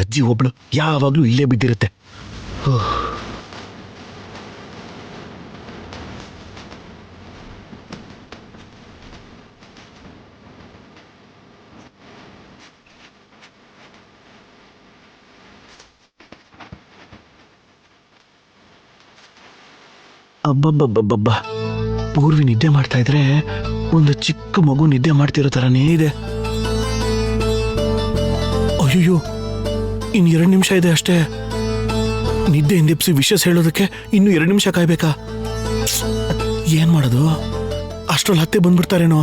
ಅಜ್ಜಿ ಒಬ್ಳು ಯಾವಾಗ್ಲೂ ಇಲ್ಲೇ ಬಿದ್ದಿರುತ್ತೆ. ಅಬ್ಬಬ್ಬಬ್ಬಬ್ಬ, ಪೂರ್ವಿ ನಿದ್ದೆ ಮಾಡ್ತಾ ಇದ್ರೆ ಒಂದು ಚಿಕ್ಕ ಮಗು ನಿದ್ದೆ ಮಾಡ್ತಿರೋ ತರನೇ ಇದೆ. ಅಯ್ಯೋ, ಇನ್ನು 2 ನಿಮಿಷ ಇದೆ ಅಷ್ಟೇ. ನಿದ್ದೆ ಹಿಂದೆಪ್ಸಿ ವಿಷಸ್ ಹೇಳೋದಕ್ಕೆ ಇನ್ನು 2 ನಿಮಿಷ ಕಾಯ್ಬೇಕಾ? ಏನ್ ಮಾಡೋದು? ಅಷ್ಟ್ರಲ್ಲಿ ಹತ್ತೆ ಬಂದ್ಬಿಡ್ತಾರೇನೋ.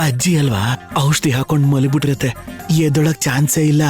ಅಜ್ಜಿ ಅಲ್ವಾ, ಔಷಧಿ ಹಾಕೊಂಡು ಮಲಗಿಬಿಟ್ಟಿರತ್ತೆ, ಎದ್ದೊಳಕ್ ಚಾನ್ಸೇ ಇಲ್ಲ.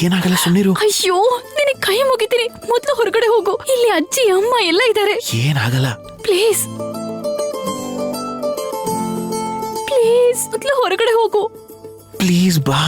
ಏನಾಗಲ್ಲ, ಸುಮ್ಮನಿರು. ಅಯ್ಯೋ, ನಿನಗೆ ಕೈ ಮುಗಿತೀನಿ, ಮೊದಲು ಹೊರಗಡೆ ಹೋಗು. ಇಲ್ಲಿ ಅಜ್ಜಿ ಅಮ್ಮ ಎಲ್ಲ ಇದ್ದಾರೆ. ಏನಾಗಲ್ಲ, ಪ್ಲೀಸ್ ಪ್ಲೀಸ್, ಮೊದಲು ಹೊರಗಡೆ ಹೋಗು. ಪ್ಲೀಸ್ ಬಾ.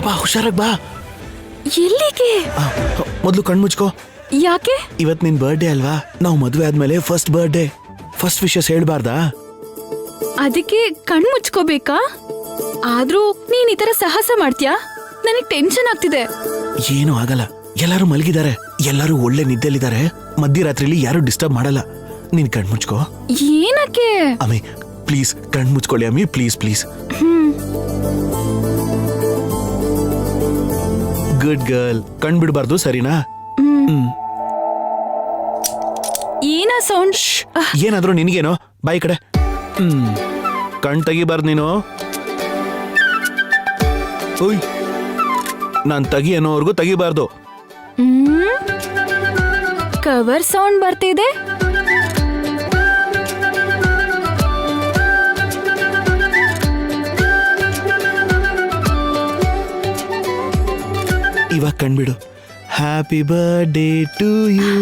ಬಾ, ಹುಷಾರಾಗಿ ಬಾ. ಎಲ್ಲಿಗೆ? ಮೊದಲು ಕಣ್ಮುಚ್ಕೋ. ಯಾಕೆ? ಇವತ್ ನಿನ್ ಬರ್ಡೇ ಅಲ್ವಾ, ನಾವು ಮದುವೆ ಆದ್ಮೇಲೆ ಫಸ್ಟ್ ಬರ್ಡೇ, ಫಸ್ಟ್ ವಿಷಸ್ ಹೇಳ್ಬಾರ್ದಾ? ಅದಕ್ಕೆ ಕಣ್ ಮುಚ್ಕೋಬೇಕಾ? ಆದ್ರೂ ನೀನ್ ಈ ತರ ಸಾಹಸ ಮಾಡ್ತೀಯಾ? ನನಗೆ ಟೆನ್ಷನ್ ಆಗ್ತಿದೆ. ಏನೂ ಆಗಲ್ಲ, ಎಲ್ಲರೂ ಮಲಗಿದ್ದಾರೆ, ಎಲ್ಲರೂ ಒಳ್ಳೆ ನಿದ್ದೆಲಿದ್ದಾರೆ. ಮಧ್ಯರಾತ್ರಿಲಿ ಯಾರು ಡಿಸ್ಟರ್ಬ್ ಮಾಡಲ್ಲ. ನೀನ್ ಕಣ್ಮುಚ್ಕೋ. ಏನಕ್ಕೆ? ಅಮ್ಮಿ ಪ್ಲೀಸ್ ಕಣ್ಮುಚ್ಕೊಳ್ಳಿ ಅಮ್ಮಿ, ಪ್ಲೀಸ್ ಪ್ಲೀಸ್. Good girl. ಕಣ್ ಬಿಡಬಾರ್ದು, ಸರಿನಾ? ಏನ ಸೌಂಡ್? ಏನಾದ್ರೂ ನಿನ್ಗೇನೋ, ಬಾಯಿ ಕಡೆ. ಕಣ್ ತೆಗಿಬಾರ್ದು ನೀನು. ಓಯ್, ನಾನ್ ತೆಗಿ ಅನ್ನೋವರೆಗೂ ತೆಗಿಬಾರ್ದು. ಕವರ್ ಸೌಂಡ್ ಬರ್ತಿದೆ. ಇವಾಗ ಕಣ್ಬಿಡು. Happy birthday to you,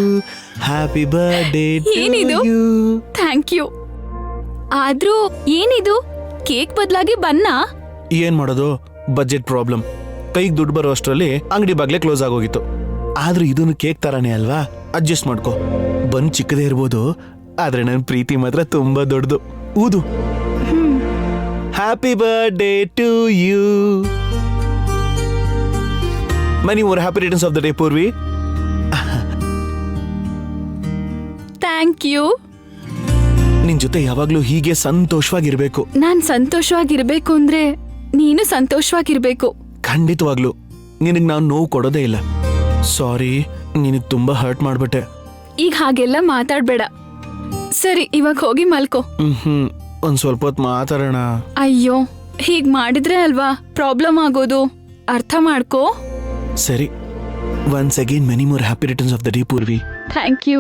happy birthday to you. Thank you. ಆದ್ರೂ ಏನಿದು, ಕೇಕ್ ಬದಲಾಗಿ ಬನ್ನ? ಏನ್ ಮಾಡೋದು, ಬಜೆಟ್ ಪ್ರಾಬ್ಲಮ್. ಕೈಗೆ ದುಡ್ಡು ಬರೋ ಅಷ್ಟರಲ್ಲಿ ಅಂಗಡಿ ಬಾಗ್ಲೇ ಕ್ಲೋಸ್ ಆಗೋಗಿತ್ತು. ಆದ್ರೂ ಇದನ್ನು ಕೇಕ್ ತರಾನೇ ಅಲ್ವಾ, ಅಡ್ಜಸ್ಟ್ ಮಾಡ್ಕೋ. ಬಂದ್ ಚಿಕ್ಕದೇ ಇರ್ಬೋದು, ಆದ್ರೆ ನನ್ನ ಪ್ರೀತಿ ಮಾತ್ರ ತುಂಬಾ ದೊಡ್ಡದು. ಊದು. Happy birthday to you. Many more happy returns of the day, Purvi. Thank you. ನಿನ್ ಜೊತೆ ಯಾವಾಗ್ಲೂ ಹೀಗೆ ಸಂತೋಷವಾಗಿರ್ಬೇಕು. ನಾನ್ ಸಂತೋಷವಾಗಿರ್ಬೇಕು ಅಂದ್ರೆ ನೀನು ಸಂತೋಷವಾಗಿರ್ಬೇಕು. ಖಂಡಿತವಾಗ್ಲು ನಿನಗ್ ನಾನು ನೋವು ಕೊಡೋದೇ ಇಲ್ಲ. ಸಾರಿ, ನಿನಗ್ ತುಂಬಾ ಹರ್ಟ್ ಮಾಡ್ಬಿಟ್ಟೆ. ಈಗ ಹಾಗೆಲ್ಲ ಮಾತಾಡ್ಬೇಡ. ಸರಿ, ಇವಾಗ ಹೋಗಿ ಮಲ್ಕೋ. ಒಂದ್ ಸ್ವಲ್ಪ ಹೊತ್ತು ಮಾತಾಡೋಣ. ಅಯ್ಯೋ, ಹೀಗ್ ಮಾಡಿದ್ರೆ ಅಲ್ವಾ ಪ್ರಾಬ್ಲಮ್ ಆಗೋದು. ಅರ್ಥ ಮಾಡ್ಕೋ. ಸರಿ, once again many more happy returns of the day Purvi. Thank you.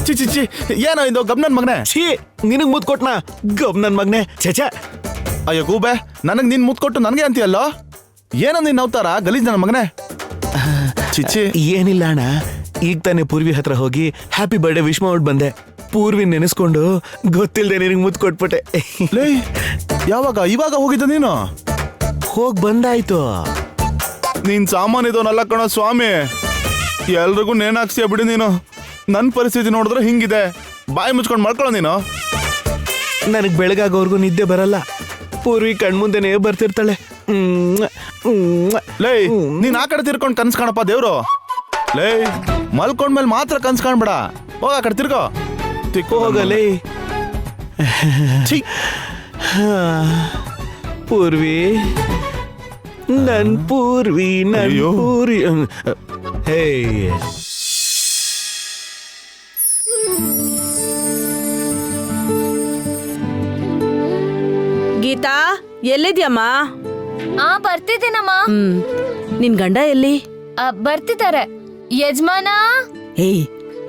ಚಿ ಚಿ ಚಿ, ಏನೋ ಇದು ಗಬ್ನನ್ ಮಗನೆ. ಛೀ, ನಿನಗ್ ಮುದ್ ಕೊಟ್ನಾ ಗಬ್ ನನ್ ಮಗ್ನೆ. ಛೆ ಅಯ್ಯೋ ಗೂಬೆ, ನನಗ್ ನೀನ್ ಮುತ್ ಕೊಟ್ಟು ನನಗೆ ಅಂತೀಯಲ್ಲೋ. ಏನೋ ನೀನ್ ನವ್ತಾರ ಗಲೀಜ್ ನನ್ನ ಮಗನೆ. ಚಿಚ್ಚಿ, ಏನಿಲ್ಲ ಅಣ್ಣ, ಈಗ ತಾನೇ ಪೂರ್ವಿ ಹತ್ರ ಹೋಗಿ ಹ್ಯಾಪಿ ಬರ್ಡೇ ವಿಶ್ ಮಾಡ್ಬಿಟ್ ಬಂದೆ. ಪೂರ್ವಿ ನೆನೆಸ್ಕೊಂಡು ಗೊತ್ತಿಲ್ದೆ ನಿನಗ್ ಮುದ್ ಕೊಟ್ಬಿಟ್ಟೆ. ಲೇ, ಯಾವಾಗ ಇವಾಗ ಹೋಗಿದ್ದ ನೀನು? ಹೋಗ್ ಬಂದಾಯ್ತು. ನೀನ್ ಸಾಮಾನ್ ಇದೋನಲ್ಲ ಕಣೋ ಸ್ವಾಮಿ, ಎಲ್ರಿಗೂ ನೇಣಾಕ್ಸಿಯ ಬಿಡಿ ನೀನು. ನನ್ ಪರಿಸ್ಥಿತಿ ನೋಡಿದ್ರೆ ಹಿಂಗಿದೆ, ಬಾಯಿ ಮುಚ್ಕೊಂಡ್ ಮಾಡ್ಕೊಳ್ಳೋ ನೀನು. ನನಗ್ ಬೆಳಗಾಗೋರ್ಗು ನಿದ್ದೆ ಬರಲ್ಲ. ಪೂರ್ವಿ ಕಣ್ಮುಂದೆನೇ ಬರ್ತಿರ್ತಾಳೆ. ಲೇ, ನೀನ್ ಆ ಕಡೆ ತಿರ್ಕೊಂಡ್ ಕನ್ಸ್ ಕಾಣಪ್ಪ ದೇವ್ರು. ಲೇ, ಮಲ್ಕೊಂಡ್ಮೇಲೆ ಮಾತ್ರ ಕನ್ಸ್ ಕಾಣ್ಬೇಡ. ಹೋಗ ಆ ಕಡೆ ತಿರ್ಗೋ. ತಿಕ್ಕೋ ಹೋಗಲೇ. ಛೀ, ಪೂರ್ವಿ, ನನ್ ಪೂರ್ವಿ, ನನ್ ಅಯ್ಯೋ. ಪೂರ್ವಿ. ಹೇ, ಗೀತಾ, ಎಲ್ಲಿದ್ಯಮ್ಮ? ಬರ್ತಿದ್ದೀನಮ್ಮ. ನಿನ್ ಗಂಡ ಎಲ್ಲಿ? ಬರ್ತಿದ್ದಾರೆ. ಯಜಮಾನ, ಏಯ್,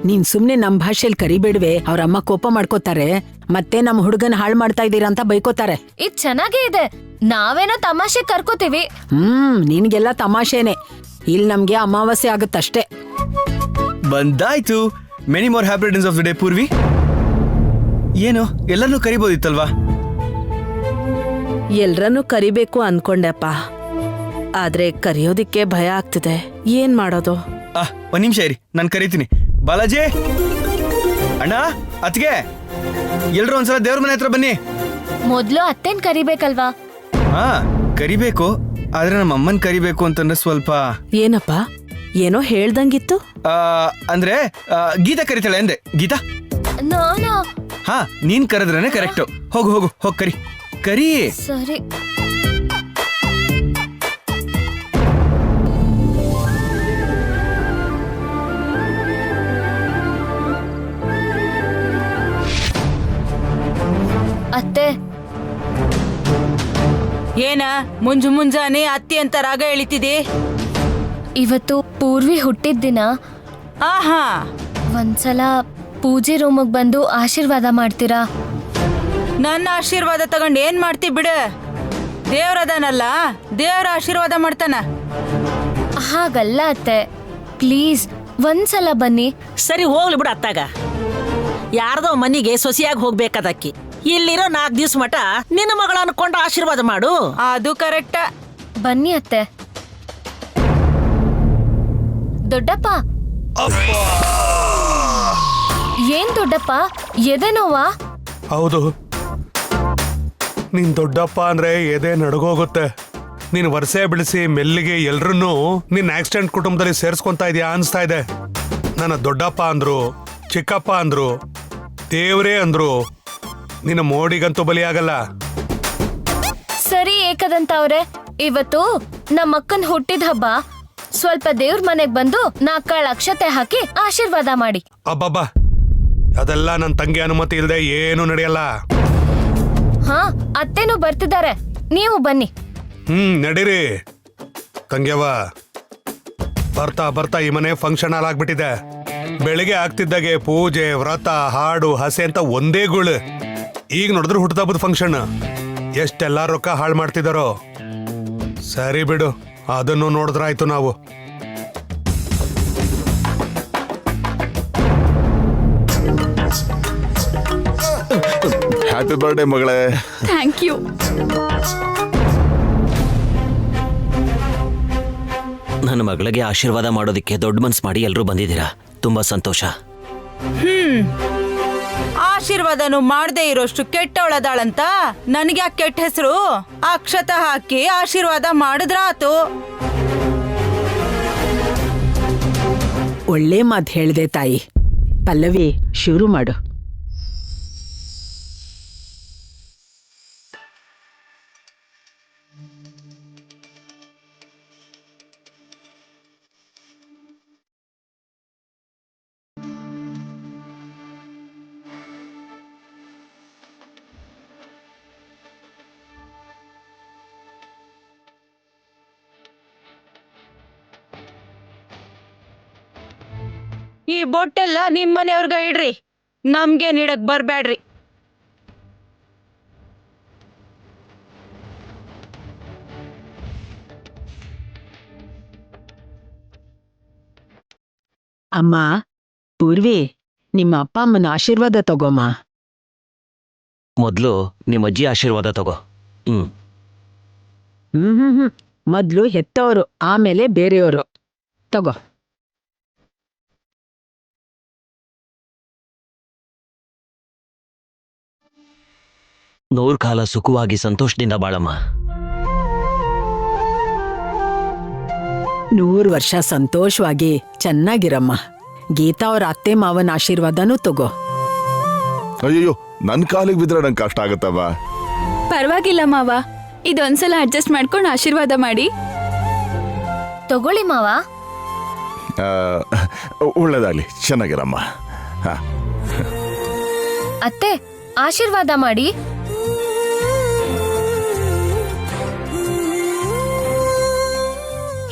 ನೀನ್ ಸುಮ್ನೆ ನಮ್ ಭಾಷೆಯಲ್ಲಿ ಕರಿಬೇಡ್ವೆ, ಅವ್ರಮ್ಮ ಕೋಪ ಮಾಡ್ಕೋತಾರೆ. ಮತ್ತೆ ನಮ್ ಹುಡುಗನ್ ಹಾಳ್ ಮಾಡ್ತಾ ಇದೀರಾ ಅಂತ ಬೈಕೋತಾರೆ. ಇದ್ ಚೆನ್ನಾಗೇ ಇದೆ. ನಾವೇನೋ ತಮಾಷೆ ಕರ್ಕೋತೀವಿ. ನಿನ್ಗೆಲ್ಲ ತಮಾಷೆನೆ. ಇಲ್ಲಿ ನಮ್ಗೆ ಅಮಾವಾಸ್ಯೆ ಆಗುತ್ತಷ್ಟೇ. ಬಂದಾಯ್ತು. Many more happy returns of the day Purvi. ಏನು ಎಲ್ಲರನ್ನೂ ಕರಿಬೋದಿತ್ತಲ್ವಾ? ಎಲ್ರನ್ನೂ ಕರಿಬೇಕು ಅನ್ಕೊಂಡೆಪ್ಪ, ಆದ್ರೆ ಕರಿಯೋದಿಕ್ಕೆ ಭಯ ಆಗ್ತಿದೆ. ಏನ್ ಮಾಡೋದು? ಒಂದ್ ನಿಮಿಷ ಇರಿ, ನಾನು ಕರಿತೀನಿ. ಬಾಲಾಜಿ, ಅಣ್ಣ, ಅತ್ಗೆ, ಎಲ್ರು ಒಂದ್ಸಲ ದೇವ್ರ ಮನೆ ಹತ್ರ ಬನ್ನಿ. ಮೊದ್ಲು ಅತ್ತೇನ್ ಕರಿಬೇಕಲ್ವಾ? ಹಾ, ಕರಿಬೇಕು. ಆದ್ರೆ ನಮ್ಮ ಅಮ್ಮನ್ ಕರಿಬೇಕು ಅಂತಂದ್ರೆ ಸ್ವಲ್ಪ. ಏನಪ್ಪ, ಏನೋ ಹೇಳ್ದಂಗಿತ್ತು. ಅಂದ್ರೆ ಗೀತಾ ಕರಿತಾಳೆ ಅಂದೆ. ಗೀತಾ, ನಾನಾ? ಹಾ, ನೀನ್ ಕರೆದ್ರೇನೆ ಕರೆಕ್ಟ್. ಹೋಗು ಹೋಗು, ಹೋಗ್ ಕರಿ ಕರಿ. ಸರಿ. ಅತ್ತೆ, ಏನ ಮುಂಜಾನೆ ಅತ್ತಿ ಅಂತ ರಾಗ ಎಳಿತಿದಿ? ಇವತ್ತು ಪೂರ್ವಿ ಹುಟ್ಟಿದ ದಿನ. ಆಹಾ, ಒಂದ್ಸಲ ಪೂಜೆ ರೂಮಿಗೆ ಬಂದು ಆಶೀರ್ವಾದ ಮಾಡ್ತೀರಾ? ನನ್ನ ಆಶೀರ್ವಾದ ತಗೊಂಡ್ ಏನ್ ಮಾಡ್ತಿ ಬಿಡು. ದೇವ್ರದನಲ್ಲ, ದೇವ್ರ ಆಶೀರ್ವಾದ ಮಾಡ್ತಾನ. ಹಾಗಲ್ಲ ಅತ್ತೆ, ಪ್ಲೀಸ್ ಒಂದ್ಸಲ ಬನ್ನಿ. ಸರಿ ಹೋಗ್ಲಿ ಬಿಡು ಅತ್ತಾಗ. ಯಾರ್ದೋ ಮನೆಗೆ ಸೊಸೆಯಾಗಿ ಹೋಗ್ಬೇಕದಕ್ಕಿ. ಇಲ್ಲಿರೋ 4 ದಿವ್ಸ ಮಠ ನಿನ್ನ ಮಗಳ ಅನ್ಕೊಂಡು ಆಶೀರ್ವಾದ ಮಾಡು. ಅದು ಕರೆಕ್ಟ. ಬನ್ನಿ ಅತ್ತೆ. ದೊಡ್ಡಪ್ಪ. ಏನ್ ದೊಡ್ಡಪ್ಪ, ಎದೆ ನೋವಾ? ಹೌದು, ನೀನ್ ದೊಡ್ಡಪ್ಪ ಅಂದ್ರೆ ಎದೆ ನಡಗೋಗುತ್ತೆ. ನೀನ್ ವರ್ಷೆ ಬಿಡಿಸಿ ಮೆಲ್ಲಿಗೆ ಎಲ್ರನ್ನೂ ನಿನ್ ಆಕ್ಸಿಡೆಂಟ್ ಕುಟುಂಬದಲ್ಲಿ ಸೇರ್ಸ್ಕೊಂತಾ ಇದೀಯಾ ಅನ್ಸ್ತಾ ಇದೆ. ನನ್ನ ದೊಡ್ಡಪ್ಪ ಅಂದ್ರು, ಚಿಕ್ಕಪ್ಪ ಅಂದ್ರು, ದೇವ್ರೇ ಅಂದ್ರು, ನಿನ್ನ ಮೋಡಿಗಂತೂ ಬಲಿಯಾಗಲ್ಲ. ಸರಿ ಏಕದಂತ ಅವ್ರೆ, ಇವತ್ತು ನಮ್ಮಕ್ಕನ್ ಹುಟ್ಟಿದ ಹಬ್ಬ. ಸ್ವಲ್ಪ ದೇವ್ರ ಮನೆಗ್ ಬಂದು 4 ಅಕ್ಷತೆ ಹಾಕಿ ಆಶೀರ್ವಾದ ಮಾಡಿ. ಅಬ್ಬಬ್ಬಾ, ಅದೆಲ್ಲ ನನ್ನ ತಂಗಿ ಅನುಮತಿ ಇಲ್ಲದೆ ಏನು ನಡೆಯಲ್ಲ. ಹಾ, ಅತ್ತೆನೂ ಬರ್ತಿದ್ದಾರೆ, ನೀವು ಬನ್ನಿ. ನಡೀರಿ ತಂಗ್ಯವ. ಬರ್ತಾ ಬರ್ತಾ ಈ ಮನೆ ಫಂಕ್ಷನ್ ಹಾಲ್ ಆಗ್ಬಿಟ್ಟಿದೆ. ಬೆಳಿಗ್ಗೆ ಆಗ್ತಿದ್ದಾಗೆ ಪೂಜೆ, ವ್ರತ, ಹಾಡು, ಹಸೆ ಅಂತ ಒಂದೇ ಗುಳು. ಈಗ ನೋಡಿದ್ರೆ ಹುಟ್ಟದಬ್ಬದ ಫಂಕ್ಷನ್. ಎಷ್ಟೆಲ್ಲ ರೊಕ್ಕ ಹಾಳು ಮಾಡ್ತಿದಾರೋ. ಸರಿ ಬಿಡು, ಅದನ್ನು ನೋಡಿದ್ರಾಯ್ತು ನಾವು. ಹ್ಯಾಪಿ ಬರ್ಡೇ ಮಗಳೇ. Thank you. ನನ್ನ ಮಗಳಿಗೆ ಆಶೀರ್ವಾದ ಮಾಡೋದಕ್ಕೆ ದೊಡ್ಡ ಮನ್ಸು ಮಾಡಿ ಎಲ್ಲರೂ ಬಂದಿದ್ದೀರಾ. ತುಂಬಾ ಸಂತೋಷ. ಆಶೀರ್ವಾದನು ಮಾಡದೇ ಇರೋಷ್ಟು ಕೆಟ್ಟವಳದಾಳಂತ ನನಗೆ ಯಾಕೆ ಕೆಟ್ಟ ಹೆಸರು? ಅಕ್ಷತ ಹಾಕಿ ಆಶೀರ್ವಾದ ಮಾಡಿದ್ರಾತು. ಒಳ್ಳೆ ಮಾತು ಹೇಳ್ದೆ ತಾಯಿ. ಪಲ್ಲವಿ, ಶುರು ಮಾಡು. ಈ ಬೊಟ್ಟೆಲ್ಲ ನಿಮ್ ಮನೆಯವ್ರಗ ಇಡ್ರಿ, ನಮ್ಗೆ ನೀಡಕ್ ಬರ್ಬ್ಯಾಡ್ರಿ. ಅಮ್ಮ, ಪೂರ್ವಿ, ನಿಮ್ಮ ಅಪ್ಪ ಅಮ್ಮನ ಆಶೀರ್ವಾದ ತಗೋಮ್ಮ. ಮೊದಲು ನಿಮ್ಮ ಅಜ್ಜಿ ಆಶೀರ್ವಾದ ತಗೋ. ಮೊದ್ಲು ಹೆತ್ತವರು, ಆಮೇಲೆ ಬೇರೆಯವರು. ತಗೋ. ನೂರು ಕಾಲ ಸುಖವಾಗಿ ಸಂತೋಷದಿಂದ ಬಾಳಮ್ಮ. 100 ವರ್ಷ ಸಂತೋಷವಾಗಿ ಚೆನ್ನಾಗಿರಮ್ಮ. ಗೀತಾ ಅವ್ರ ಅತ್ತೆ ಮಾವನ ಆಶೀರ್ವಾದನೂ ತಗೋ. ಅಯ್ಯೋ, ನನ್ ಕಾಲಿಗೆ ಬಿದ್ರೆ ನಂಗೆ ಕಷ್ಟ ಆಗತ್ತವ. ಪರವಾಗಿಲ್ಲ ಮಾವ, ಇದೊಂದ್ಸಲ ಅಡ್ಜಸ್ಟ್ ಮಾಡ್ಕೊಂಡು ಆಶೀರ್ವಾದ ಮಾಡಿ. ತಗೊಳ್ಳಿ ಮಾವ. ಒಳ್ಳೇದಾಗ್ಲಿ, ಚೆನ್ನಾಗಿರಮ್ಮ. ಅತ್ತೆ, ಆಶೀರ್ವಾದ ಮಾಡಿ.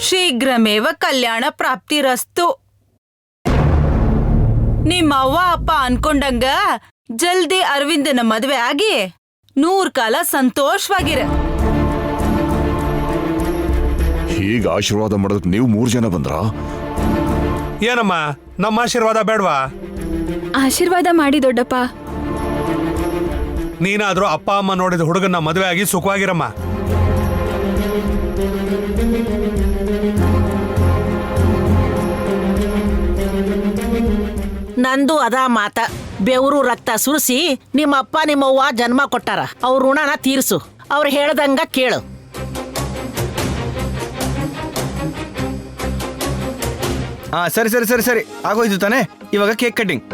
ಶೀಘ್ರಮೇವ ಕಲ್ಯಾಣ ಪ್ರಾಪ್ತಿರಸ್ತು. ನಿಮ್ಮ ಅವ್ವ ಅಪ್ಪ ಅನ್ಕೊಂಡಂಗ ಜಲ್ದಿ ಅರವಿಂದನ ಮದ್ವೆ ಆಗಿ 100 ಕಾಲ ಸಂತೋಷವಾಗಿರ. ಹೀಗ ಆಶೀರ್ವಾದ ಮಾಡೋದಕ್ಕೆ ನೀವು 3 ಜನ ಬಂದ್ರ? ಏನಮ್ಮ, ನಮ್ಮ ಆಶೀರ್ವಾದ ಬೇಡವಾ? ಆಶೀರ್ವಾದ ಮಾಡಿ ದೊಡ್ಡಪ್ಪ. ನೀನಾದ್ರೂ ಅಪ್ಪ ಅಮ್ಮ ನೋಡಿದ ಹುಡುಗನ್ನ ಮದುವೆ ಆಗಿ ಸುಖವಾಗಿರಮ್ಮ. ನಂದು ಅದಾ ಮಾತ. ಬೆವರು ರಕ್ತ ಸುರಿಸಿ ನಿಮ್ಮಪ್ಪ ನಿಮ್ಮವ್ವ ಜನ್ಮ ಕೊಟ್ಟಾರ. ಅವ್ರ ಋಣನ ತೀರ್ಸು. ಅವ್ರು ಹೇಳ್ದಂಗ ಕೇಳು. ಹಾ, ಸರಿ ಸರಿ ಸರಿ ಸರಿ ಆಗೋಯ್ತು ತಾನೆ. ಇವಾಗ ಕೇಕ್ ಕಟ್ಟಿಂಗ್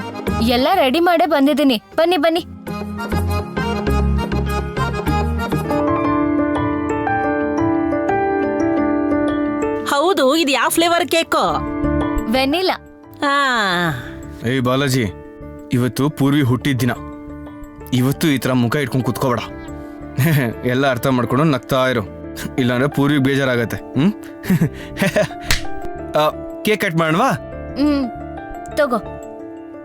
ಎಲ್ಲ ರೆಡಿ ಮಾಡೇ ಬಂದಿದ್ದೀನಿ. ಬನ್ನಿ ಬನ್ನಿ. ಹೌದು, ಇದು ಯಾವ ಫ್ಲೇವರ್ ಕೇಕು? ವೆನಿಲಾ. ಹಾ, ಏಯ್ ಬಾಲಾಜಿ, ಇವತ್ತು ಪೂರ್ವಿ ಹುಟ್ಟಿದ ದಿನ. ಇವತ್ತು ಈ ತರ ಮುಖ ಇಟ್ಕೊಂಡು ಕುತ್ಕೋಬೇಡ. ಎಲ್ಲ ಅರ್ಥ ಮಾಡ್ಕೊಂಡು ನಗ್ತಾ ಇರು, ಇಲ್ಲಾಂದ್ರೆ ಪೂರ್ವಿ ಬೇಜಾರಾಗತ್ತೆ. ಕೇಕ್ ಕಟ್ ಮಾಡೋಣವಾ? ತಗೋ,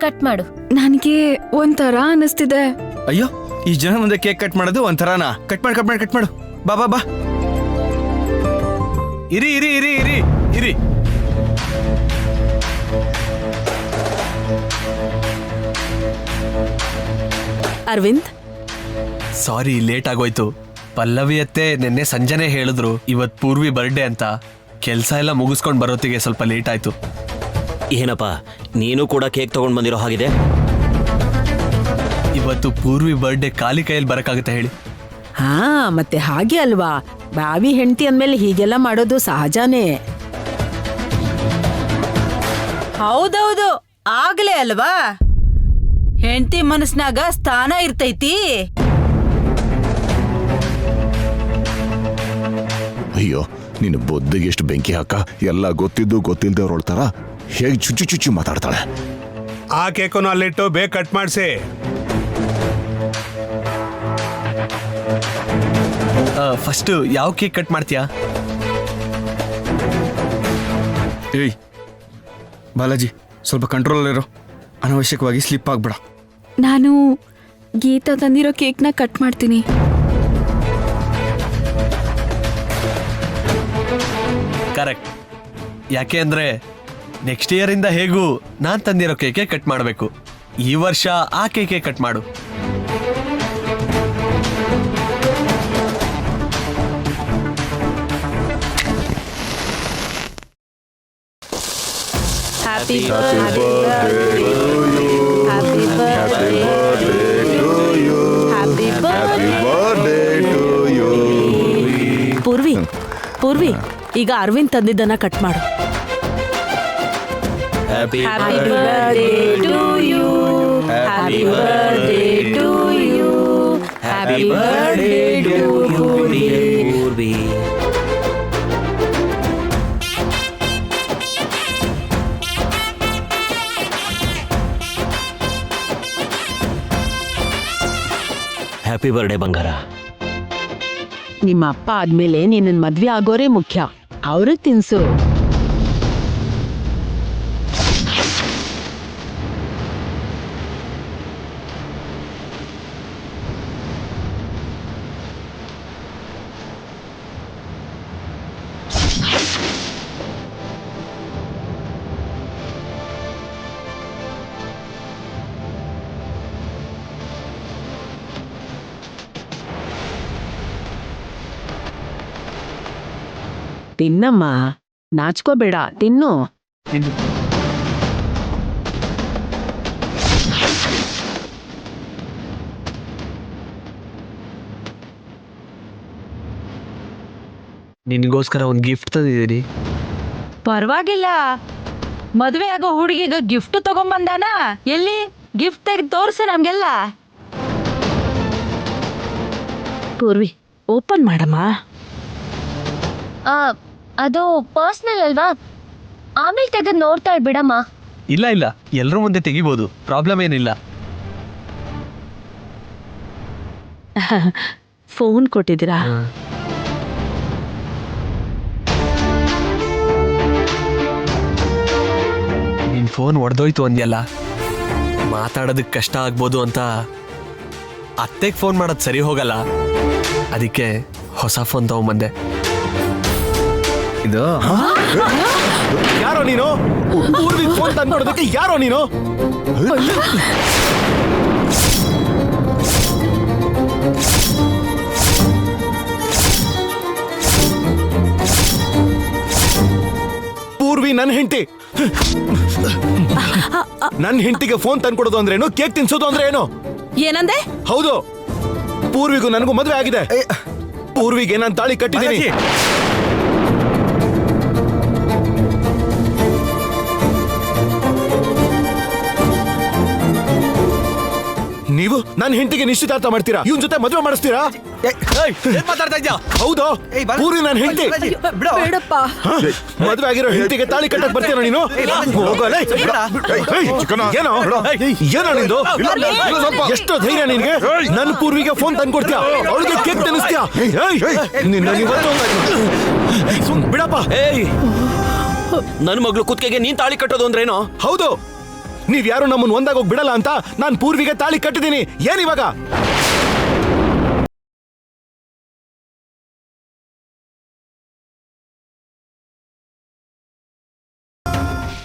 ಕಟ್ ಮಾಡು. ನನಗೆ ಒಂಥರ ಅನಿಸ್ತಿದೆ. ಅಯ್ಯೋ, ಈ ಜನ ಮುಂದೆ ಕೇಕ್ ಕಟ್ ಮಾಡೋದು ಒಂಥರಾನಾ? ಕಟ್ ಮಾಡು ಕಟ್ ಮಾಡು ಕಟ್ ಮಾಡು. ಬಾ ಬಾ ಬಾ. ಇರಿ ಇರಿ ಇರಿ ಇರಿ ಇರಿ. ಅರವಿಂದ್, ಸಾರಿ ಲೇಟ್ ಆಗೋಯ್ತು. ಪಲ್ಲವಿ ಅತ್ತೆ ನಿನ್ನೆ ಸಂಜೆನೆ ಹೇಳಿದ್ರು ಇವತ್ ಪೂರ್ವಿ ಬರ್ಡೇ ಅಂತ. ಕೆಲ್ಸ ಎಲ್ಲ ಮುಗಿಸ್ಕೊಂಡ್ ಬರೋತ್ತಿಗೆ ಸ್ವಲ್ಪ ಲೇಟ್ ಆಯ್ತು. ಏನಪ್ಪ ನೀನು ಕೂಡ ಕೇಕ್ ತಗೊಂಡ್ ಬಂದಿರೋ ಹಾಗಿದೆ. ಇವತ್ತು ಪೂರ್ವಿ ಬರ್ಡೇ ಖಾಲಿ ಕೈಯಲ್ಲಿ ಬರಕ್ಕಾಗತ್ತೆ ಹೇಳಿ? ಹಾ ಮತ್ತೆ ಹಾಗೆ ಅಲ್ವಾ, ಬಾವಿ ಹೆಂಡತಿ ಅಂದ್ಮೇಲೆ ಹೀಗೆಲ್ಲ ಮಾಡೋದು ಸಹಜನೇ. ಹೌದೌದು, ಆಗ್ಲೇ ಅಲ್ವಾ ಹೆಂಡತಿ ಮನಸ್ನಾಗ ಸ್ಥಾನ ಇರ್ತೈತಿ. ಅಯ್ಯೋ ನಿನ್ನ ಬೊದ್ದಿಗೆ ಎಷ್ಟು ಬೆಂಕಿ ಹಾಕ. ಎಲ್ಲ ಗೊತ್ತಿದ್ದು ಗೊತ್ತಿಲ್ದವ್ರ ತರ ಹೇಗೆ ಚುಚ್ಚು ಚುಚ್ಚು ಮಾತಾಡ್ತಾಳೆ. ಆ ಕೇಕನ್ನು ಅಲ್ಲಿಟ್ಟು ಬೇಗ ಕಟ್ ಮಾಡಿಸಿ. ಫಸ್ಟ್ ಯಾವ ಕೇಕ್ ಕಟ್ ಮಾಡ್ತೀಯಾ? ಏಯ್ ಬಾಲಾಜಿ, ಸ್ವಲ್ಪ ಕಂಟ್ರೋಲಲ್ಲಿರೋ. ಅನಾವಶ್ಯಕವಾಗಿ ಸ್ಲಿಪ್ ಆಗ್ಬೇಡ. ನಾನು ಗೀತಾ ತಂದಿರೋ ಕೇಕ್ನ ಕಟ್ ಮಾಡ್ತೀನಿ. ಕರೆಕ್ಟ್. ಯಾಕೆ ಅಂದ್ರೆ ನೆಕ್ಸ್ಟ್ ಇಯರ್ ಇಂದ ಹೇಗೂ ನಾನ್ ತಂದಿರೋ ಕೇಕೆ ಕಟ್ ಮಾಡಬೇಕು. ಈ ವರ್ಷ ಆ ಕೇಕೆ ಕಟ್ ಮಾಡು. ಹ್ಯಾಪಿ ಪೂರ್ವಿ, ಪೂರ್ವಿ ಈಗ ಅರವಿಂದ್ ತಂದಿದ್ದನ್ನ ಕಟ್ ಮಾಡು. Happy birthday to you, happy birthday to you, happy birthday to Purvi. Happy birthday ಬಂಗಾರ. ನಿಮ್ಮ ಅಪ್ಪ ಆದ್ಮೇಲೆ ನಿನ್ನ ಮದ್ವೆ ಆಗೋರೇ ಮುಖ್ಯ. ಅವ್ರಿಗೆ ತಿನ್ಸು. ತಿನ್ನಮ್ಮ, ನಾಚ್ಕೋಬೇಡ, ತಿನ್ನು. ನಿನ್ಗೋಸ್ಕರ ಒಂದು ಗಿಫ್ಟ್ ತಂದಿದ್ದೀನಿ. ಪರವಾಗಿಲ್ಲ, ಮದ್ವೆ ಆಗೋ ಹುಡುಗಿಗ ಗಿಫ್ಟ್ ತಗೊಂಬಂದಾನ. ಎಲ್ಲಿ ಗಿಫ್ಟ್ ತೆಗೆದು ತೋರ್ಸು ನಮ್ಗೆಲ್ಲ. ಪೂರ್ವಿ, ಓಪನ್ ಮಾಡಮ್ಮ. ಅದು ಪರ್ಸ್ನಲ್ ಅಲ್ವಾ, ಆಮೇಲೆ ತೆಗೆದು ನೋಡ್ತಾ ಬಿಡಮ್ಮ. ಇಲ್ಲ ಇಲ್ಲ, ಎಲ್ಲರೂ ಮುಂದೆ ತೆಗಿಬೋದು, ಪ್ರಾಬ್ಲಮ್ ಏನಿಲ್ಲ. ಫೋನ್ ಕೊಟ್ಟಿದ್ದೀರಾ? ನಿನ್ ಫೋನ್ ಒಡೆದೋಯ್ತು ಅಂದ್ಯಲ್ಲ, ಮಾತಾಡೋದಕ್ಕೆ ಕಷ್ಟ ಆಗ್ಬೋದು ಅಂತ ಅತ್ತೆಗೆ ಫೋನ್ ಮಾಡೋದು ಸರಿ ಹೋಗಲ್ಲ. ಅದಕ್ಕೆ ಹೊಸ ಫೋನ್ ತಗೊಂಬಂದೆ. ಇದು ಯಾರೋ ನೀನು? ಪೂರ್ವಿ ಫೋನ್ ತಂದ್ಕೊಡೋದಕ್ಕೆ ಯಾರೋ ನೀನು? ಪೂರ್ವಿ ನನ್ನ ಹೆಂಡತಿ. ನನ್ನ ಹೆಂಡತಿಗೆ ಫೋನ್ ತಂದ್ಕೊಡೋದು ಅಂದ್ರೇನು? ಕೇಕ್ ತಿನ್ಸೋದು ಅಂದ್ರೆ ಏನು? ಏನಂದೆ? ಹೌದು, ಪೂರ್ವಿಗೂ ನನಗೂ ಮದುವೆ ಆಗಿದೆ. ಪೂರ್ವಿಗೆ ನಾನು ತಾಳಿ ಕಟ್ಟಿದ್ದೀನಿ. ನೀವು ನನ್ನ ಹೆಂಡತಿಗೆ ನಿಶ್ಚಿತಾರ್ಥ ಮಾಡ್ತೀರಾ? ಇವನ್ ಜೊತೆ ಮದುವೆ ಮಾಡಿಸ್ತೀರಾ? ಮಾತಾಡ್ತಾ ಇದ್ಯಾ? ಹೌದು, ಪೂರ್ವಿ ನನ್ನ ಹೆಂಡತಿ. ಬೇಡಪ್ಪ. ಮದುವೆ ಆಗಿರೋ ಹೆಂಡತಿಗೆ ತಾಳಿ ಕಟ್ಟಕ್ ಬರ್ತೀರಾ ನೀನು? ಹೋಗಲೇ. ಏನೋ ಏನೋ ನಿಂದು? ಎಷ್ಟು ಧೈರ್ಯ ನಿನ್ಗೆ? ನನ್ನ ಪೂರ್ವಿಗೆ ಫೋನ್ ತಂದ್ಕೊಡ್ತೀಯಾ? ಅವಳಿಗೆ ಕೇಕ್ ತಿನ್ನಿಸ್ತೀಯಾ? ನಿನ್ನ ಬಿಡಪ್ಪ. ನನ್ನ ಮಗಳು ಕುತ್ತಿಗೆಗೆ ನೀನ್ ತಾಳಿ ಕಟ್ಟೋದು ಅಂದ್ರೇನು? ಹೌದು, ನೀವ್ ಯಾರು ನಮ್ಮನ್ನ ಒಂದಾಗೋಗ್ ಬಿಡಲ್ಲ ಅಂತ ನಾನ್ ಪೂರ್ವಿಗೆ ತಾಳಿ ಕಟ್ಟಿದ್ದೀನಿ. ಏನಿವಾಗ?